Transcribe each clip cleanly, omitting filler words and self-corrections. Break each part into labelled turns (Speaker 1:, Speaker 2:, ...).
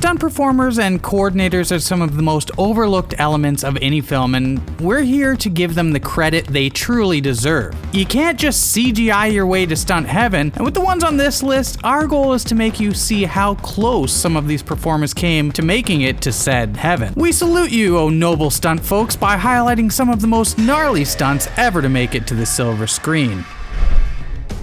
Speaker 1: Stunt performers and coordinators are some of the most overlooked elements of any film, and we're here to give them the credit they truly deserve. You can't just CGI your way to stunt heaven, and with the ones on this list, our goal is to make you see how close some of these performers came to making it to said heaven. We salute you, oh noble stunt folks, by highlighting some of the most gnarly stunts ever to make it to the silver screen.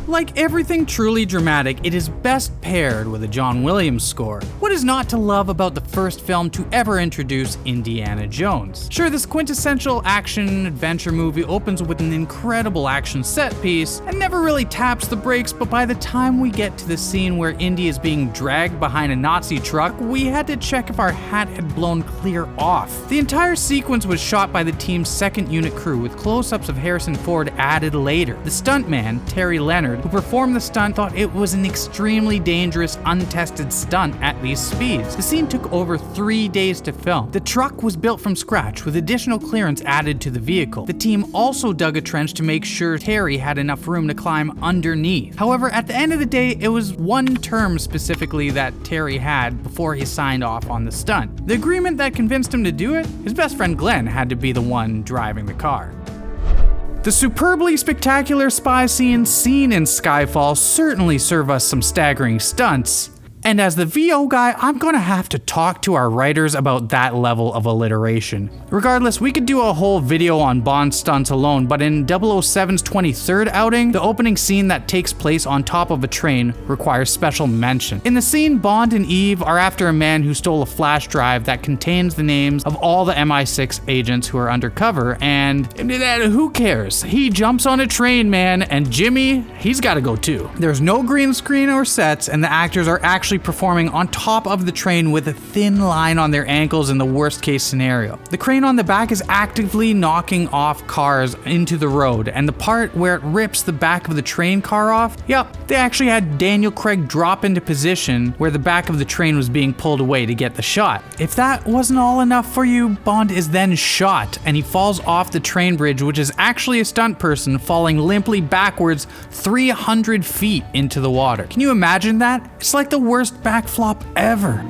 Speaker 1: Like everything truly dramatic, it is best paired with a John Williams score. What is not to love about the first film to ever introduce Indiana Jones? Sure, this quintessential action-adventure movie opens with an incredible action set piece and never really taps the brakes, but by the time we get to the scene where Indy is being dragged behind a Nazi truck, we had to check if our hat had blown clear off. The entire sequence was shot by the team's second unit crew, with close-ups of Harrison Ford added later. The stuntman, Terry Leonard, who performed the stunt, thought it was an extremely dangerous, untested stunt at these speeds. The scene took over 3 days to film. The truck was built from scratch, with additional clearance added to the vehicle. The team also dug a trench to make sure Terry had enough room to climb underneath. However, at the end of the day, it was one term specifically that Terry had before he signed off on the stunt. The agreement that convinced him to do it? His best friend Glenn had to be the one driving the car. The superbly spectacular spy scenes seen in Skyfall certainly serve us some staggering stunts. And as the VO guy, I'm gonna have to talk to our writers about that level of alliteration. Regardless, we could do a whole video on Bond stunts alone, but in 007's 23rd outing, the opening scene that takes place on top of a train requires special mention. In the scene, Bond and Eve are after a man who stole a flash drive that contains the names of all the MI6 agents who are undercover, and who cares? He jumps on a train, man, and Jimmy, he's gotta go too. There's no green screen or sets, and the actors are actually performing on top of the train with a thin line on their ankles in the worst case scenario. The crane on the back is actively knocking off cars into the road, and the part where it rips the back of the train car off, yep, they actually had Daniel Craig drop into position where the back of the train was being pulled away to get the shot. If that wasn't all enough for you, Bond is then shot, and he falls off the train bridge, which is actually a stunt person falling limply backwards 300 feet into the water. Can you imagine that? It's like the worst backflop ever.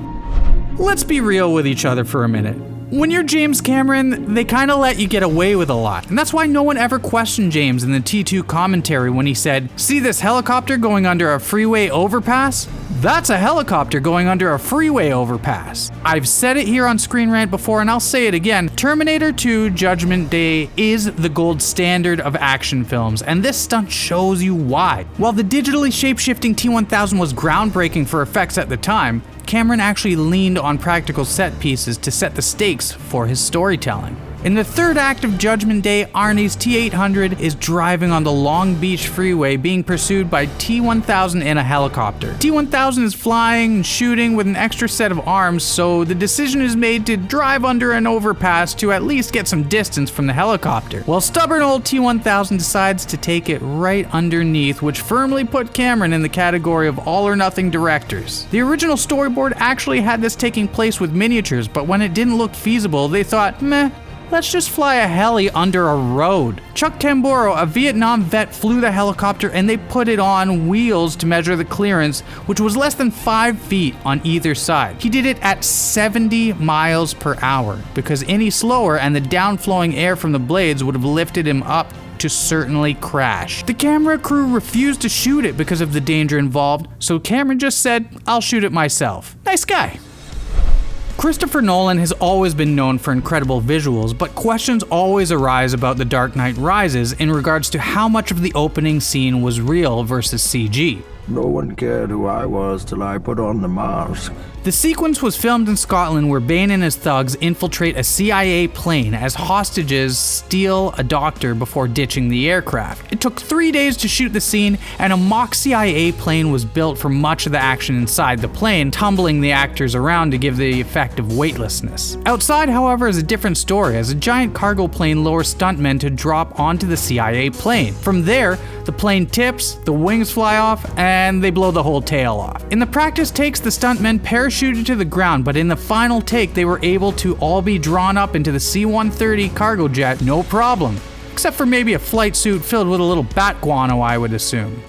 Speaker 1: Let's be real with each other for a minute. When you're James Cameron, they kinda let you get away with a lot. And that's why no one ever questioned James in the T2 commentary when he said, "See this helicopter going under a freeway overpass? That's a helicopter going under a freeway overpass." I've said it here on ScreenRant before, and I'll say it again. Terminator 2 Judgment Day is the gold standard of action films, and this stunt shows you why. While the digitally shape-shifting T-1000 was groundbreaking for effects at the time, Cameron actually leaned on practical set pieces to set the stakes for his storytelling. In the third act of Judgment Day, Arnie's T-800 is driving on the Long Beach freeway being pursued by T-1000 in a helicopter. T-1000 is flying and shooting with an extra set of arms, so the decision is made to drive under an overpass to at least get some distance from the helicopter. Well, stubborn old T-1000 decides to take it right underneath, which firmly put Cameron in the category of all-or-nothing directors. The original storyboard actually had this taking place with miniatures, but when it didn't look feasible, they thought, meh, let's just fly a heli under a road. Chuck Tamburo, a Vietnam vet, flew the helicopter and they put it on wheels to measure the clearance, which was less than 5 feet on either side. He did it at 70 miles per hour because any slower and the downflowing air from the blades would have lifted him up to certainly crash. The camera crew refused to shoot it because of the danger involved, so Cameron just said, "I'll shoot it myself." Nice guy. Christopher Nolan has always been known for incredible visuals, but questions always arise about The Dark Knight Rises in regards to how much of the opening scene was real versus CG.
Speaker 2: No one cared who I was till I put on the mask.
Speaker 1: The sequence was filmed in Scotland where Bane and his thugs infiltrate a CIA plane as hostages steal a doctor before ditching the aircraft. It took 3 days to shoot the scene, and a mock CIA plane was built for much of the action inside the plane, tumbling the actors around to give the effect of weightlessness. Outside, however, is a different story, as a giant cargo plane lowers stuntmen to drop onto the CIA plane. From there, the plane tips, the wings fly off, and they blow the whole tail off. In the practice takes, the stuntmen parachuted to the ground, but in the final take, they were able to all be drawn up into the C-130 cargo jet, no problem. Except for maybe a flight suit filled with a little bat guano, I would assume.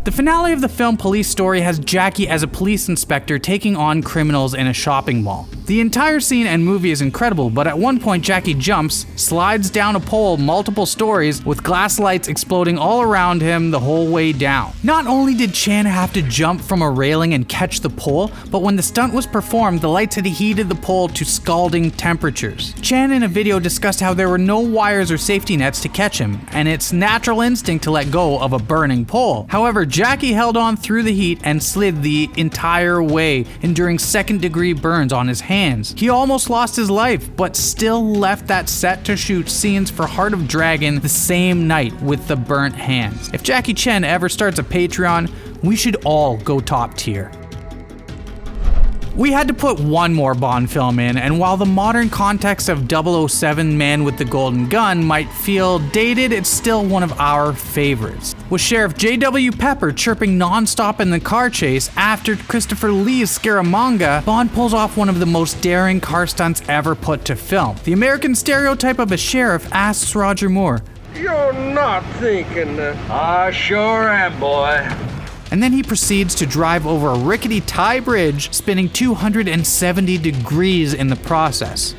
Speaker 1: The finale of the film Police Story has Jackie as a police inspector taking on criminals in a shopping mall. The entire scene and movie is incredible, but at one point Jackie jumps, slides down a pole multiple stories with glass lights exploding all around him the whole way down. Not only did Chan have to jump from a railing and catch the pole, but when the stunt was performed, the lights had heated the pole to scalding temperatures. Chan in a video discussed how there were no wires or safety nets to catch him, and it's natural instinct to let go of a burning pole. However, Jackie held on through the heat and slid the entire way, enduring second-degree burns on his hands. He almost lost his life, but still left that set to shoot scenes for Heart of Dragon the same night with the burnt hands. If Jackie Chan ever starts a Patreon, we should all go top tier. We had to put one more Bond film in, and while the modern context of 007 Man with the Golden Gun might feel dated, it's still one of our favorites. With Sheriff J.W. Pepper chirping non-stop in the car chase after Christopher Lee's Scaramanga, Bond pulls off one of the most daring car stunts ever put to film. The American stereotype of a sheriff asks Roger Moore,
Speaker 3: "You're not thinking that." "I sure am, boy."
Speaker 1: And then he proceeds to drive over a rickety tie bridge, spinning 270 degrees in the process.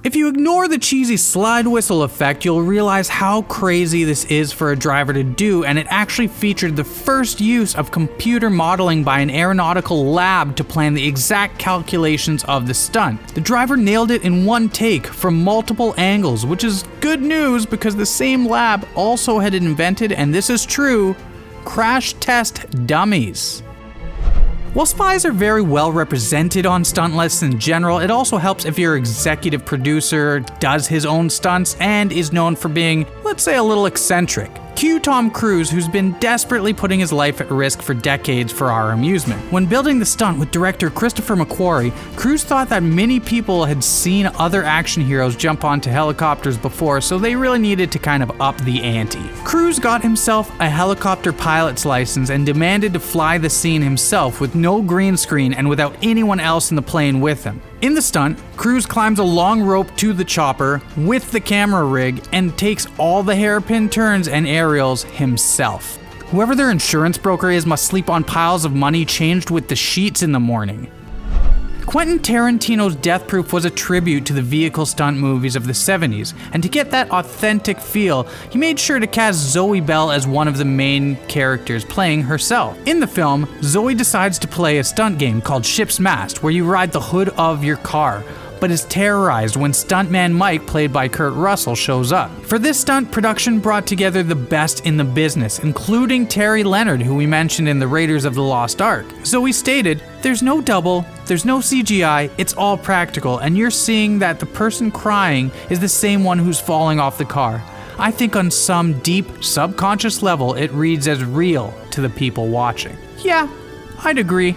Speaker 1: If you ignore the cheesy slide whistle effect, you'll realize how crazy this is for a driver to do, and it actually featured the first use of computer modeling by an aeronautical lab to plan the exact calculations of the stunt. The driver nailed it in one take from multiple angles, which is good news because the same lab also had invented, and this is true, crash test dummies. While spies are very well represented on stunt lists in general, it also helps if your executive producer does his own stunts and is known for being, let's say, a little eccentric. Cue Tom Cruise, who's been desperately putting his life at risk for decades for our amusement. When building the stunt with director Christopher McQuarrie, Cruise thought that many people had seen other action heroes jump onto helicopters before, so they really needed to kind of up the ante. Cruise got himself a helicopter pilot's license and demanded to fly the scene himself with no green screen and without anyone else in the plane with him. In the stunt, Cruise climbs a long rope to the chopper with the camera rig and takes all the hairpin turns and aerials himself. Whoever their insurance broker is must sleep on piles of money changed with the sheets in the morning. Quentin Tarantino's Death Proof was a tribute to the vehicle stunt movies of the 70s, and to get that authentic feel, he made sure to cast Zoe Bell as one of the main characters, playing herself. In the film, Zoe decides to play a stunt game called Ship's Mast, where you ride the hood of your car, but is terrorized when stuntman Mike, played by Kurt Russell, shows up. For this stunt, production brought together the best in the business, including Terry Leonard, who we mentioned in the Raiders of the Lost Ark. Zoe stated, "There's no double, there's no CGI, it's all practical, and you're seeing that the person crying is the same one who's falling off the car. I think on some deep, subconscious level, it reads as real to the people watching." Yeah, I'd agree.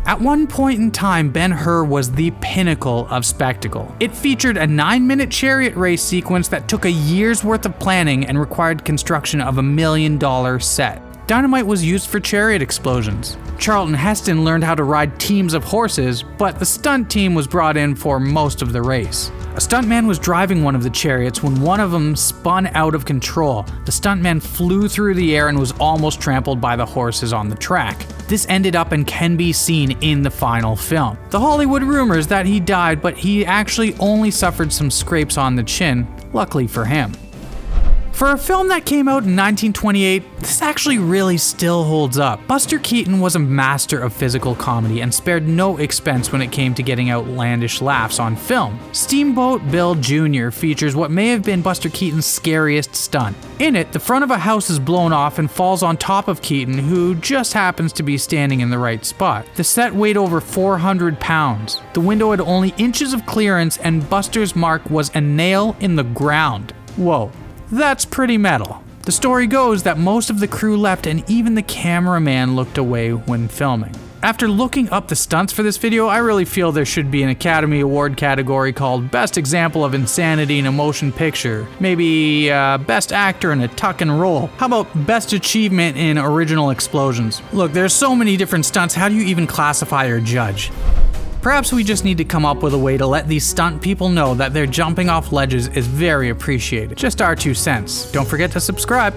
Speaker 1: At one point in time, Ben-Hur was the pinnacle of spectacle. It featured a 9-minute chariot race sequence that took a year's worth of planning and required construction of $1 million set. Dynamite was used for chariot explosions. Charlton Heston learned how to ride teams of horses, but the stunt team was brought in for most of the race. A stuntman was driving one of the chariots when one of them spun out of control. The stuntman flew through the air and was almost trampled by the horses on the track. This ended up and can be seen in the final film. The Hollywood rumors that he died, but he actually only suffered some scrapes on the chin, luckily for him. For a film that came out in 1928, this actually really still holds up. Buster Keaton was a master of physical comedy and spared no expense when it came to getting outlandish laughs on film. Steamboat Bill Jr. features what may have been Buster Keaton's scariest stunt. In it, the front of a house is blown off and falls on top of Keaton, who just happens to be standing in the right spot. The set weighed over 400 pounds. The window had only inches of clearance, and Buster's mark was a nail in the ground. Whoa. That's pretty metal. The story goes that most of the crew left and even the cameraman looked away when filming. After looking up the stunts for this video, I really feel there should be an Academy Award category called Best Example of Insanity in a Motion Picture. Maybe Best Actor in a Tuck and Roll. How about Best Achievement in Original Explosions? Look, there's so many different stunts, how do you even classify or judge? Perhaps we just need to come up with a way to let these stunt people know that their jumping off ledges is very appreciated. Just our 2 cents. Don't forget to subscribe.